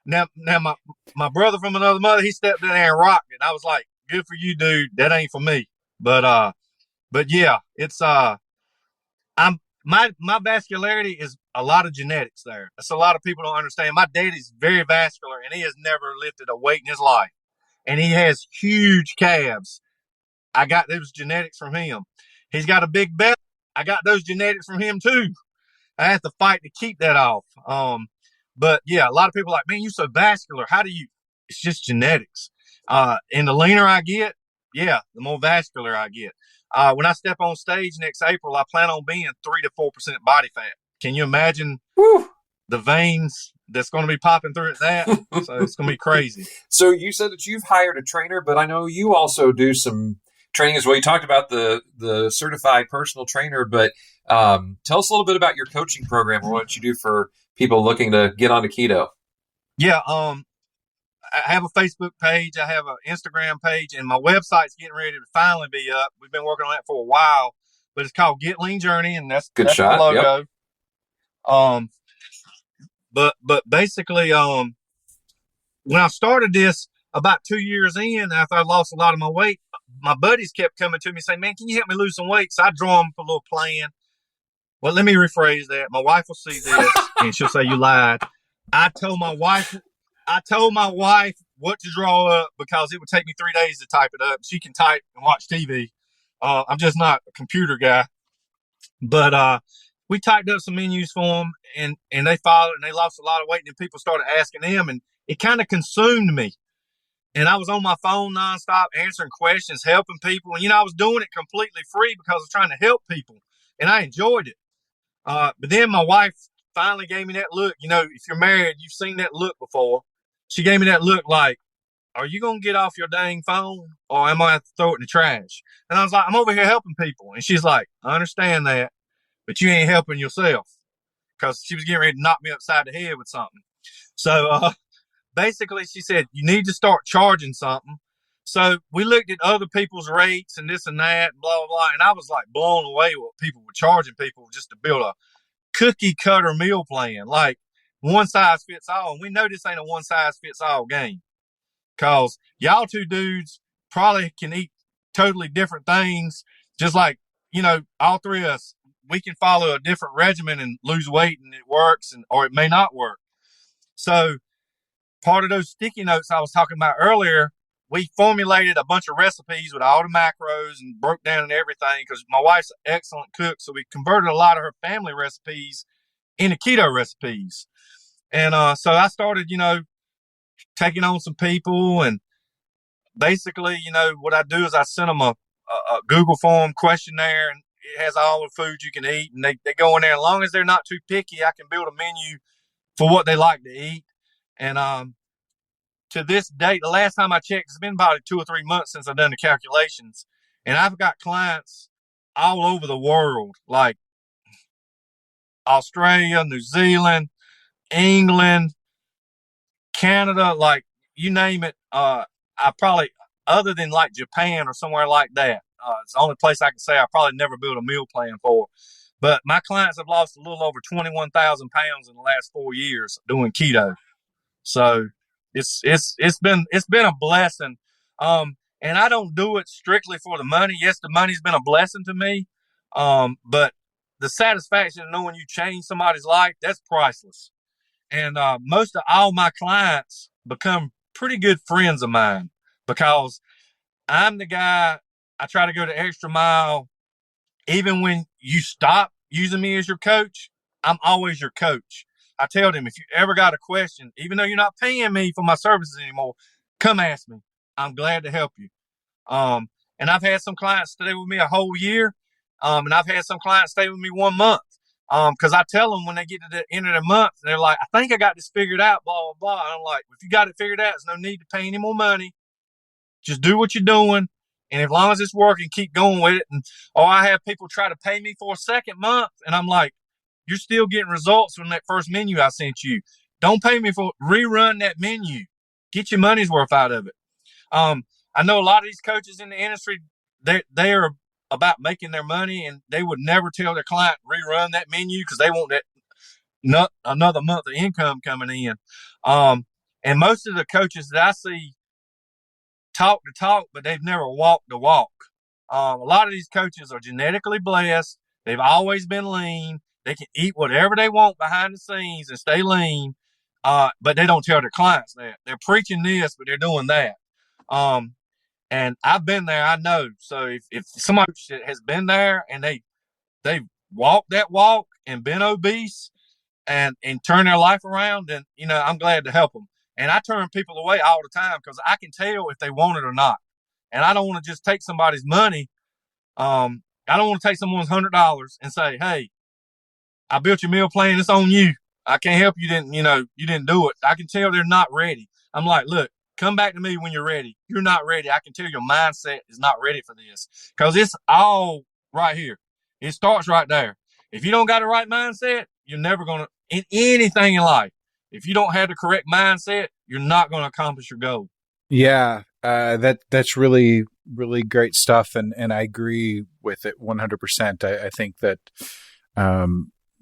my brother from another mother, he stepped in there and rocked it. I was like, good for you, dude. That ain't for me. But yeah, it's my vascularity is a lot of genetics there. That's a lot of people don't understand. My daddy's very vascular, and he has never lifted a weight in his life. And he has huge calves. I got those genetics from him. He's got a big belly. I got those genetics from him too. I have to fight to keep that off. But yeah, a lot of people are like, man, you're so vascular. How do you? It's just genetics. And the leaner I get, the more vascular I get. When I step on stage next April, I plan on being 3 to 4% body fat. Can you imagine the veins that's going to be popping through at that? So it's going to be crazy. So you said that you've hired a trainer, but I know you also do some training as well. You talked about the certified personal trainer, but tell us a little bit about your coaching program or what you do for people looking to get onto keto. Yeah. I have a Facebook page. I have an Instagram page, and my website's getting ready to finally be up. We've been working on that for a while, but it's called Get Lean Journey, and that's Good the shot. logo. Yep. But basically, when I started this about 2 years in, after I lost a lot of my weight, my buddies kept coming to me saying, "Man, can you help me lose some weight?" So I draw them up a little plan. Well, let me rephrase that. My wife will see this, and she'll say you lied. I told my wife what to draw up because it would take me 3 days to type it up. She can type and watch TV. I'm just not a computer guy. But we typed up some menus for them, and they followed, and they lost a lot of weight. And then people started asking them, and it kind of consumed me. And I was on my phone nonstop answering questions, helping people. And, I was doing it completely free because I was trying to help people, and I enjoyed it. But then my wife finally gave me that look. If you're married, you've seen that look before. She gave me that look like, are you going to get off your dang phone, or am I going to have to throw it in the trash? And I was like, I'm over here helping people. And she's like, I understand that, but you ain't helping yourself, because she was getting ready to knock me upside the head with something. So basically she said, you need to start charging something. So we looked at other people's rates and this and that, and blah, blah, blah. And I was like blown away what people were charging people just to build a cookie cutter meal plan, like one size fits all. And we know this ain't a one size fits all game, because y'all two dudes probably can eat totally different things. Just like, all three of us, we can follow a different regimen and lose weight, and it works, or it may not work. So part of those sticky notes I was talking about earlier, we formulated a bunch of recipes with all the macros and broke down and everything, because my wife's an excellent cook. So we converted a lot of her family recipes into keto recipes. And so I started, taking on some people, and basically, what I do is I send them a Google form questionnaire, and it has all the foods you can eat, and they go in there. As long as they're not too picky, I can build a menu for what they like to eat. And to this date, the last time I checked, it's been about 2 or 3 months since I've done the calculations, and I've got clients all over the world, like Australia, New Zealand, England, Canada, like you name it. I probably, other than like Japan or somewhere like that, it's the only place I can say I probably never built a meal plan for. But my clients have lost a little over 21,000 pounds in the last 4 years doing keto. So it's been a blessing. And I don't do it strictly for the money. Yes, the money's been a blessing to me. But the satisfaction of knowing you change somebody's life, that's priceless. And most of all my clients become pretty good friends of mine, because I'm the guy, I try to go the extra mile. Even when you stop using me as your coach, I'm always your coach. I tell them, if you ever got a question, even though you're not paying me for my services anymore, come ask me. I'm glad to help you. And I've had some clients stay with me a whole year. And I've had some clients stay with me 1 month. Because I tell them when they get to the end of the month, they're like, I think I got this figured out, blah, blah, blah. And I'm like, if you got it figured out, there's no need to pay any more money. Just do what you're doing. And as long as it's working, keep going with it. Or I have people try to pay me for a second month, and I'm like, you're still getting results from that first menu I sent you. Don't pay me for rerun that menu. Get your money's worth out of it. I know a lot of these coaches in the industry, they are about making their money, and they would never tell their client rerun that menu because they want that another month of income coming in. And most of the coaches that I see talk the talk, but they've never walked the walk. A lot of these coaches are genetically blessed. They've always been lean. They can eat whatever they want behind the scenes and stay lean, but they don't tell their clients that. They're preaching this, but they're doing that. And I've been there, I know. So if somebody has been there and they've walked that walk and been obese and turned their life around, then, I'm glad to help them. And I turn people away all the time because I can tell if they want it or not. And I don't want to just take somebody's money. I don't want to take someone's $100 and say, hey, I built your meal plan. It's on you. I can't help you. You didn't do it. I can tell they're not ready. I'm like, look, come back to me when you're ready. You're not ready. I can tell your mindset is not ready for this, because it's all right here. It starts right there. If you don't got the right mindset, you're never going to, in anything in life, if you don't have the correct mindset, you're not going to accomplish your goal. Yeah, that's really, really great stuff, and I agree with it 100%. I think that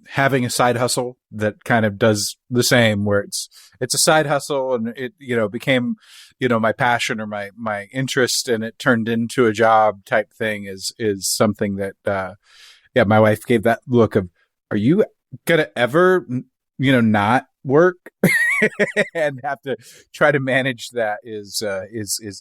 having a side hustle that kind of does the same, where it's a side hustle, and it became my passion or my interest, and it turned into a job type thing is something that my wife gave that look of, are you gonna ever not work? And have to try to manage that is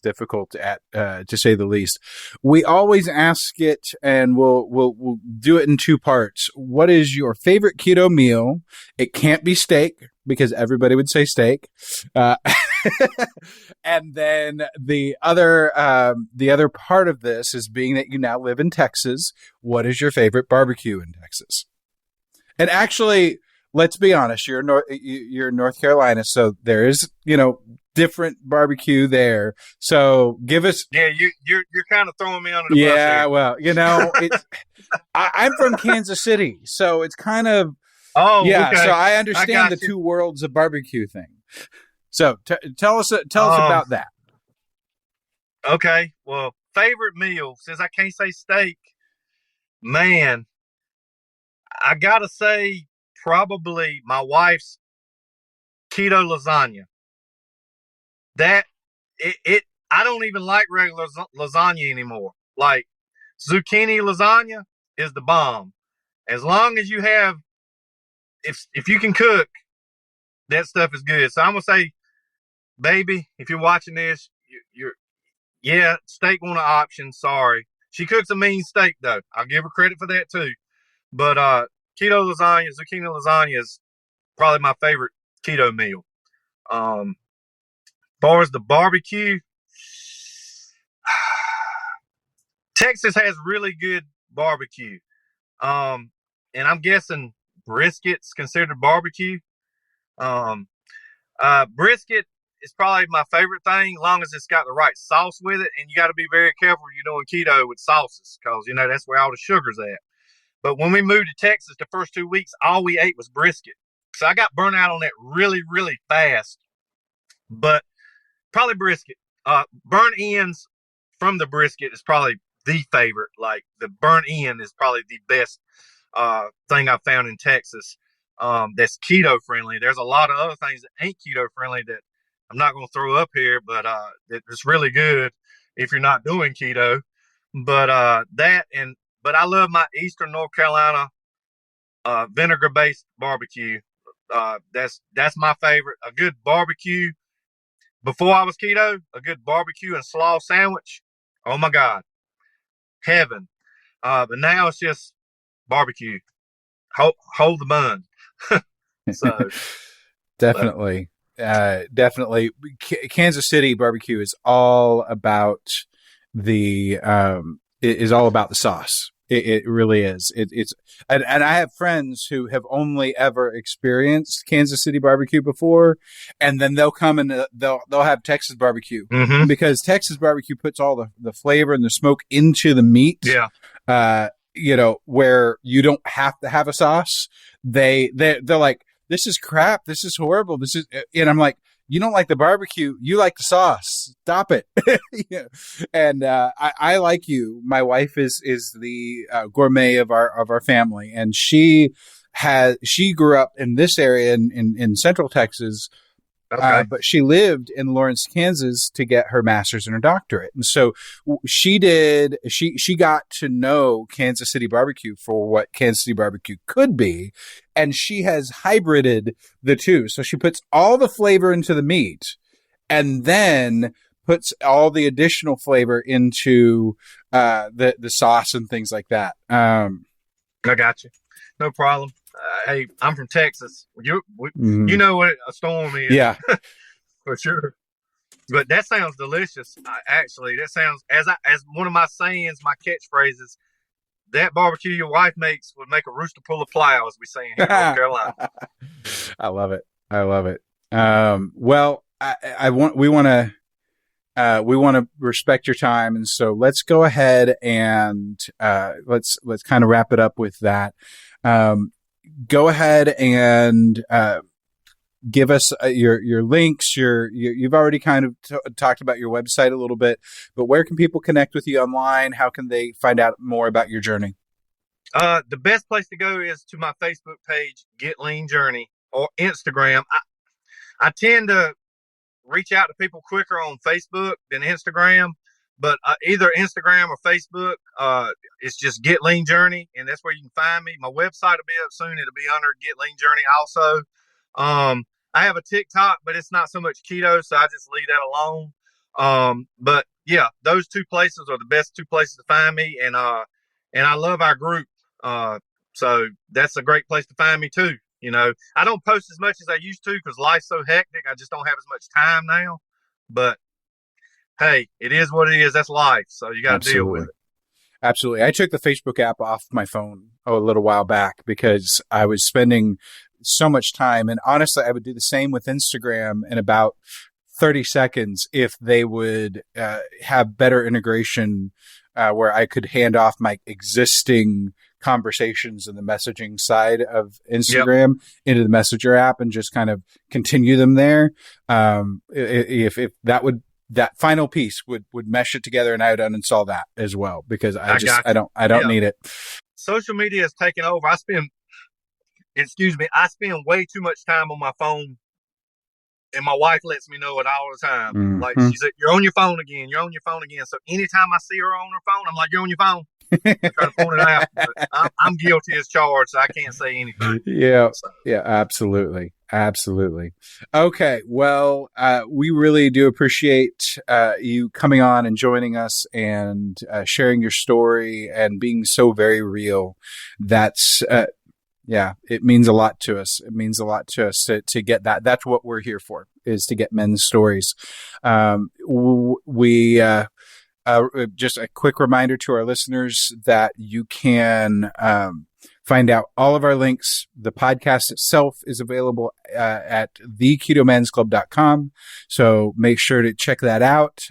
difficult to say the least. We always ask it, and we'll do it in two parts. What is your favorite keto meal? It can't be steak, because everybody would say steak. And then the other part of this is, being that you now live in Texas, what is your favorite barbecue in Texas? And actually, let's be honest, you're in North Carolina, so there is, different barbecue there. So give us. Yeah, you're kind of throwing me under the bus. Yeah, here. well, I'm from Kansas City, so it's kind of. Oh, yeah. okay. So I understand the two worlds of barbecue thing. So tell us about that. Okay. Well, favorite meal, since I can't say steak, man, I gotta say, probably my wife's keto lasagna. I don't even like regular lasagna anymore. Like, zucchini lasagna is the bomb. As long as you have, if you can cook, that stuff is good. So I'm gonna say, baby, if you're watching this, steak one of options. Sorry, she cooks a mean steak though. I'll give her credit for that too. But keto lasagna, zucchini lasagna is probably my favorite keto meal. As far as the barbecue, Texas has really good barbecue. And I'm guessing brisket's considered barbecue. Brisket is probably my favorite thing, as long as it's got the right sauce with it. And you got to be very careful if you're doing keto with sauces, because that's where all the sugar's at. But when we moved to Texas, the first 2 weeks, all we ate was brisket. So I got burnt out on that really, really fast. But probably brisket. Burnt ends from the brisket is probably the favorite. Like, the burnt end is probably the best thing I've found in Texas that's keto friendly. There's a lot of other things that ain't keto friendly that I'm not going to throw up here, but it's really good if you're not doing keto. But but I love my Eastern North Carolina vinegar-based barbecue. That's my favorite. A good barbecue before I was keto, a good barbecue and slaw sandwich. Oh my God, heaven! But now it's just barbecue. Hold the bun. So definitely. Kansas City barbecue is all about the sauce. It really is. And I have friends who have only ever experienced Kansas City barbecue before, and then they'll come and they'll have Texas barbecue, because Texas barbecue puts all the flavor and the smoke into the meat. Yeah. Where you don't have to have a sauce. They're like, this is crap. This is horrible. And I'm like, you don't like the barbecue. You like the sauce. Stop it. Yeah. And I like you. My wife is the gourmet of our family, and she grew up in this area in Central Texas. Okay. But she lived in Lawrence, Kansas to get her master's and her doctorate. And so she got to know Kansas City barbecue for what Kansas City barbecue could be. And she has hybrided the two. So she puts all the flavor into the meat and then puts all the additional flavor into the sauce and things like that. I got you. No problem. Hey, I'm from Texas. You know what a storm is. Yeah. For sure. But that sounds delicious. Actually, that sounds, as one of my sayings, my catchphrases, that barbecue your wife makes would make a rooster pull a plow, as we say in here in North Carolina. I love it. Well, we want to respect your time, and so let's go ahead and let's kind of wrap it up with that. Go ahead and give us your links. You've already kind of talked about your website a little bit, but where can people connect with you online? How can they find out more about your journey? The best place to go is to my Facebook page, Get Lean Journey, or Instagram. I tend to reach out to people quicker on Facebook than Instagram, but either Instagram or Facebook, it's just Get Lean Journey, and that's where you can find me. My website will be up soon. It'll be under Get Lean Journey also. I have a TikTok, but it's not so much keto, so I just leave that alone. But yeah, those two places are the best two places to find me, and I love our group. So that's a great place to find me too. You know, I don't post as much as I used to because life's so hectic. I just don't have as much time now. But hey, it is what it is. That's life. So you got to deal with it. Absolutely. I took the Facebook app off my phone a little while back because I was spending so much time. And honestly, I would do the same with Instagram in about 30 seconds if they would have better integration where I could hand off my existing conversations in the messaging side of Instagram into the Messenger app and just kind of continue them there. If that final piece would mesh it together, and I would uninstall that as well because I don't need it. Social media has taken over. I spend way too much time on my phone, and my wife lets me know it all the time. Mm-hmm. Like she said, "You're on your phone again. You're on your phone again." So anytime I see her on her phone, I'm like, "You're on your phone." I try to point it out, but I'm guilty as charged, so I can't say anything. Yeah, absolutely. Okay, well, we really do appreciate you coming on and joining us and sharing your story and being so very real. That's it means a lot to us. It means a lot to us to get that. That's what we're here for, is to get men's stories. Just a quick reminder to our listeners that you can find out all of our links. The podcast itself is available at theketomansclub.com. So make sure to check that out.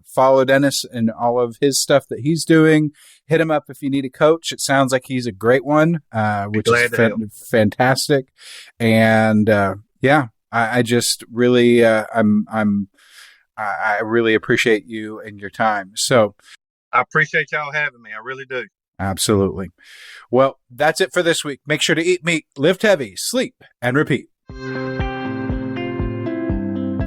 Follow Dennis and all of his stuff that he's doing. Hit him up if you need a coach. It sounds like he's a great one, which is fantastic. And I just really, I really appreciate you and your time. So I appreciate y'all having me. I really do. Absolutely. Well, that's it for this week. Make sure to eat meat, lift heavy, sleep, and repeat.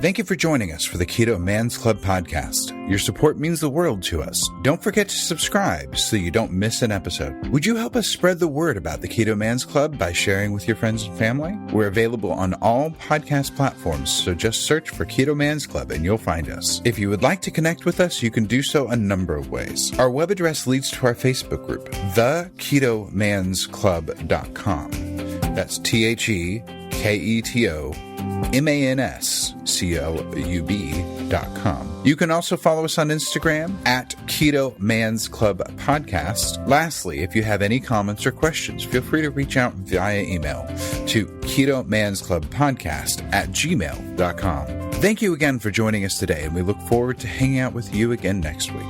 Thank you for joining us for the Keto Man's Club podcast. Your support means the world to us. Don't forget to subscribe so you don't miss an episode. Would you help us spread the word about the Keto Man's Club by sharing with your friends and family? We're available on all podcast platforms, so just search for Keto Man's Club and you'll find us. If you would like to connect with us, you can do so a number of ways. Our web address leads to our Facebook group, theketomansclub.com. That's TheKetoMansClub.com. You can also follow us on Instagram at Keto Man's Club Podcast. Lastly, if you have any comments or questions, feel free to reach out via email to KetoMansClubPodcast@gmail.com. Thank you again for joining us today, and we look forward to hanging out with you again next week.